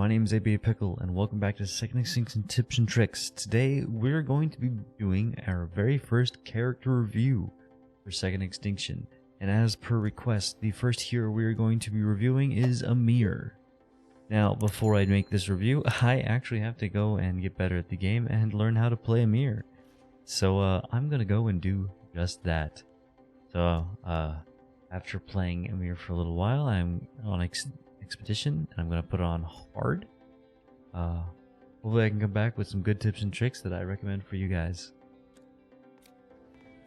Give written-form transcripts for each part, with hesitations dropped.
my name is ABA Pickle, and welcome back to Second Extinction Tips and Tricks. Today, we're going to be doing our very first character review for Second Extinction. And as per request, the first hero we're going to be reviewing is Amir. Now, before I make this review, I actually have to go and get better at the game and learn how to play Amir. So, I'm going to go and do just that. So, after playing Amir for a little while, I'm on expedition, and I'm going to put it on hard. Hopefully I can come back with some good tips and tricks that I recommend for you guys.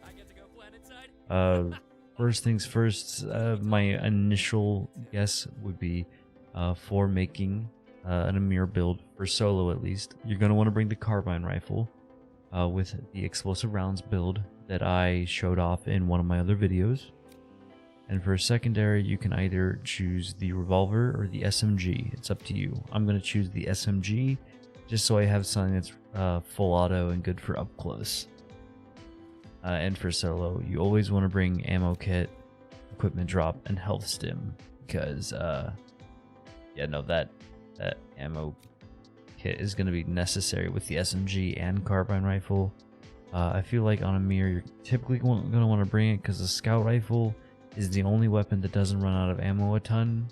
I get to go planetside. First things first, my initial guess would be for making an Amir build, for solo at least, you're going to want to bring the carbine rifle with the explosive rounds build that I showed off in one of my other videos. And for a secondary, you can either choose the revolver or the SMG. It's up to you. I'm going to choose the SMG just so I have something that's full auto and good for up close. And for solo, you always want to bring ammo kit, equipment drop, and health stim. Because, yeah, no, that ammo kit is going to be necessary with the SMG and carbine rifle. I feel like on Amir, you're typically going to want to bring it because the scout rifle is the only weapon that doesn't run out of ammo a ton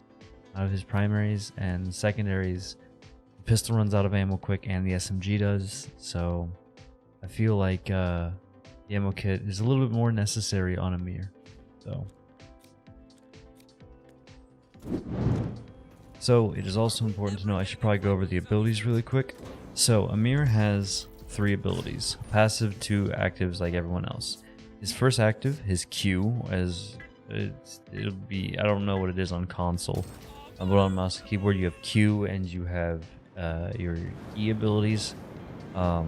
out of his primaries, and secondaries, the pistol runs out of ammo quick and the SMG does. So I feel like the ammo kit is a little bit more necessary on Amir. So it is also important to know, I should probably go over the abilities really quick. So Amir has 3 abilities, passive, 2 actives like everyone else. His first active, his Q, it'll be, I don't know what it is on console, but on mouse and keyboard you have Q and you have your E abilities. For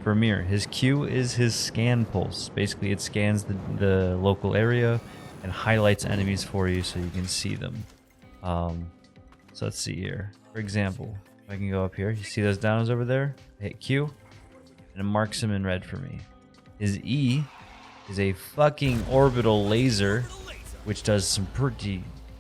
Amir, his Q is his scan pulse. Basically it scans the local area and highlights enemies for you so you can see them. So let's see here. For example, if I can go up here, you see those downs over there? I hit Q and it marks them in red for me. His E is a fucking orbital laser, which does some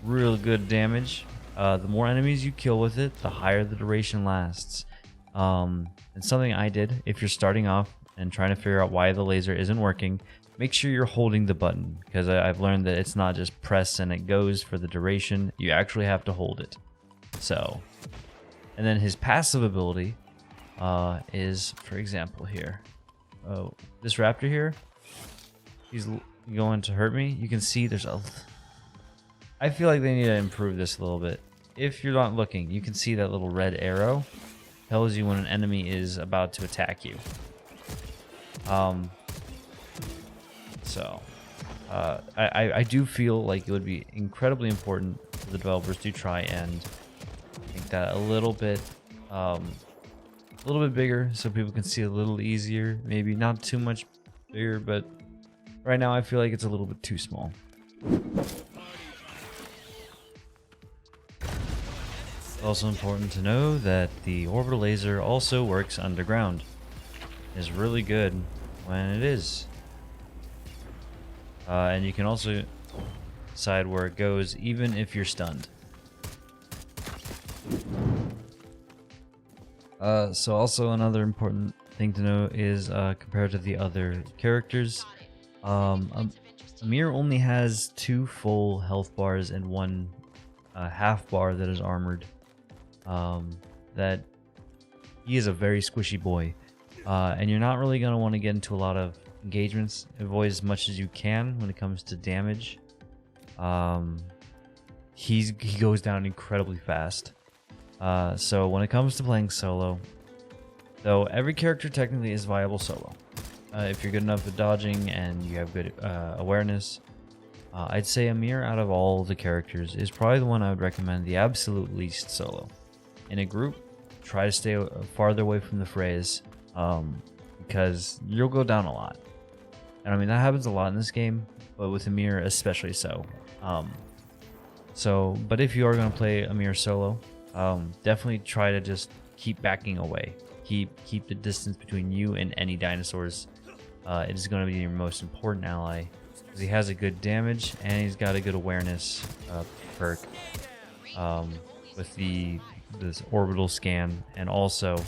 real good damage. The more enemies you kill with it, the higher the duration lasts. And something I did, if you're starting off and trying to figure out why the laser isn't working, make sure you're holding the button, because I've learned that it's not just press and it goes for the duration. You actually have to hold it. So, and then his passive ability is, for example, here. Oh, this raptor here, he's going to hurt me. You can see I feel like they need to improve this a little bit. If you're not looking, you can see that little red arrow tells you when an enemy is about to attack you. I do feel like it would be incredibly important for the developers to try and make that a little bit bigger so people can see a little easier. Maybe not too much bigger, but right now I feel like it's a little bit too small. It's also important to know that the orbital laser also works underground. It's really good when it is. And you can also decide where it goes even if you're stunned. So also another important thing to know is compared to the other characters, Amir only has 2 full health bars and 1 half bar that is armored. That he is a very squishy boy, and you're not really going to want to get into a lot of engagements. Avoid as much as you can when it comes to damage. He goes down incredibly fast. So when it comes to playing solo, though every character technically is viable solo, if you're good enough at dodging and you have good awareness, I'd say Amir out of all the characters is probably the one I would recommend the absolute least solo. In a group, try to stay farther away from the frays, because you'll go down a lot. And I mean, that happens a lot in this game, but with Amir especially so. But if you are going to play Amir solo, definitely try to just keep backing away. Keep the distance between you and any dinosaurs. It is going to be your most important ally, because he has a good damage and he's got a good awareness perk with the this orbital scan, and also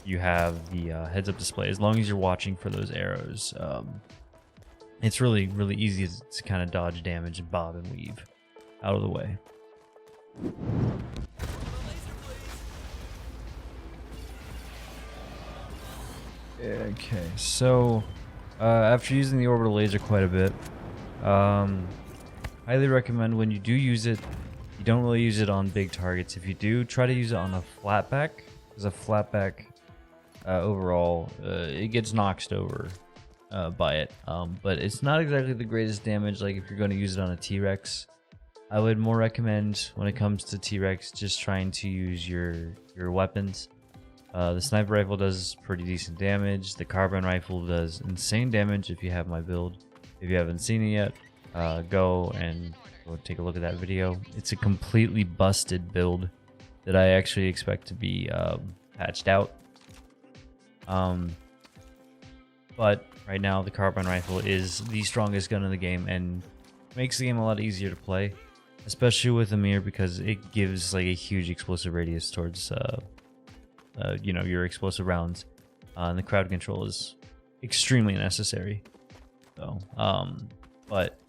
you have the heads-up display. As long as you're watching for those arrows, it's really easy to kind of dodge damage and bob and weave out of the way. Okay, so after using the orbital laser quite a bit, highly recommend when you do use it, you don't really use it on big targets. If you do, try to use it on a flatback, because a flatback overall, it gets knocked over by it. But it's not exactly the greatest damage. Like if you're going to use it on a T-Rex, I would more recommend when it comes to T-Rex just trying to use your weapons. The sniper rifle does pretty decent damage. The carbine rifle does insane damage if you have my build. If you haven't seen it yet, go take a look at that video. It's a completely busted build that I actually expect to be patched out. But right now the carbine rifle is the strongest gun in the game and makes the game a lot easier to play, especially with Amir, because it gives like a huge explosive radius towards you know, your explosive rounds, and the crowd control is extremely necessary. So but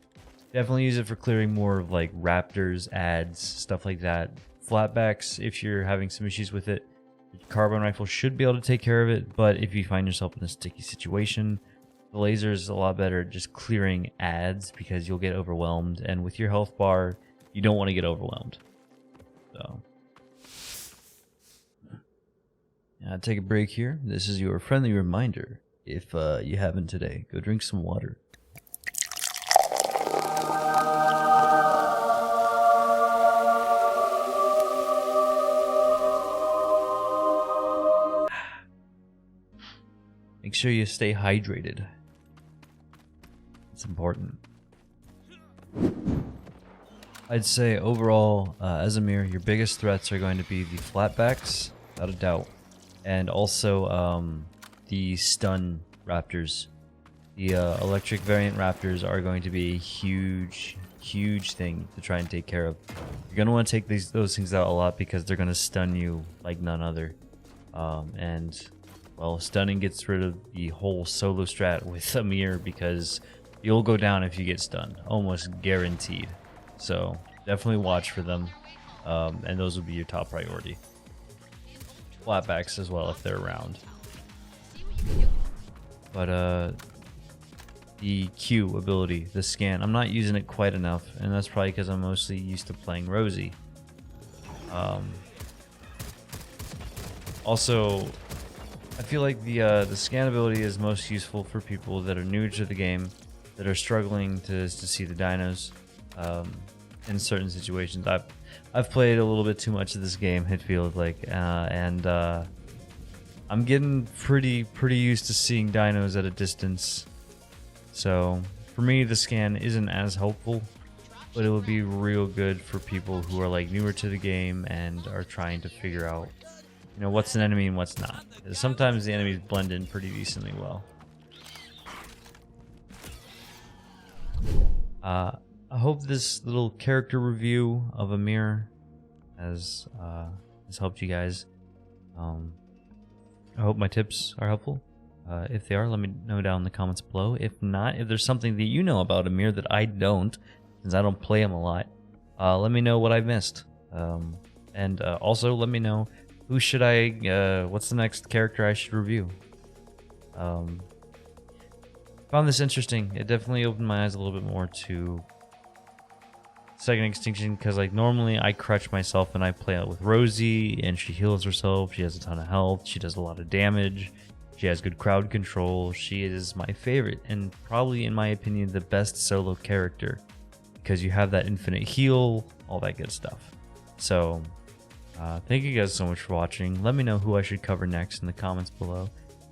definitely use it for clearing more of like raptors, ads, stuff like that. Flatbacks, if you're having some issues with it, the carbine rifle should be able to take care of it. But if you find yourself in a sticky situation, the laser is a lot better at just clearing ads, because you'll get overwhelmed, and with your health bar you don't want to get overwhelmed. So take a break here. This is your friendly reminder, if you haven't today, go drink some water. Make sure you stay hydrated. It's important. I'd say overall, as Amir, your biggest threats are going to be the flatbacks, without a doubt, and also the stun raptors. The electric variant raptors are going to be a huge thing to try and take care of. You're going to want to take those things out a lot, because they're going to stun you like none other. And well, stunning gets rid of the whole solo strat with Amir, because you'll go down if you get stunned, almost guaranteed. So definitely watch for them, and those will be your top priority. Flatbacks as well if they're around. But the Q ability, the scan, I'm not using it quite enough, and that's probably because I'm mostly used to playing Rosie. Also, I feel like the scan ability is most useful for people that are new to the game, that are struggling to see the dinos in certain situations. I've played a little bit too much of this game, it feels like, and I'm getting pretty used to seeing dinos at a distance. So for me, the scan isn't as helpful, but it would be real good for people who are like newer to the game and are trying to figure out, you know, what's an enemy and what's not. Sometimes the enemies blend in pretty decently well. I hope this little character review of Amir has helped you guys. I hope my tips are helpful. If they are, let me know down in the comments below. If not, if there's something that you know about Amir that I don't, since I don't play him a lot, let me know what I've missed. And also let me know, who should what's the next character I should review? Found this interesting. It definitely opened my eyes a little bit more to second Extinction, because like normally I crutch myself and I play out with Rosie, and she heals herself, she has a ton of health, she does a lot of damage, she has good crowd control, she is my favorite, and probably in my opinion the best solo character, because you have that infinite heal, all that good stuff. So thank you guys so much for watching. Let me know who I should cover next in the comments below.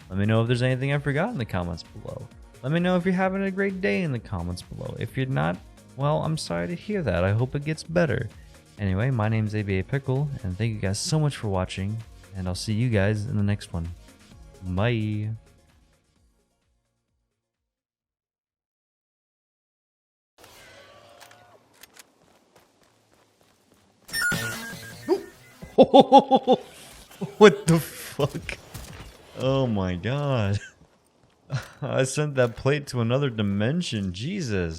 Let me know if there's anything I forgot in the comments below. Let me know if you're having a great day in the comments below. If you're not, well, I'm sorry to hear that. I hope it gets better. Anyway, my name's ABA Pickle, and thank you guys so much for watching, and I'll see you guys in the next one. Bye. What the fuck? Oh my god. I sent that plate to another dimension. Jesus.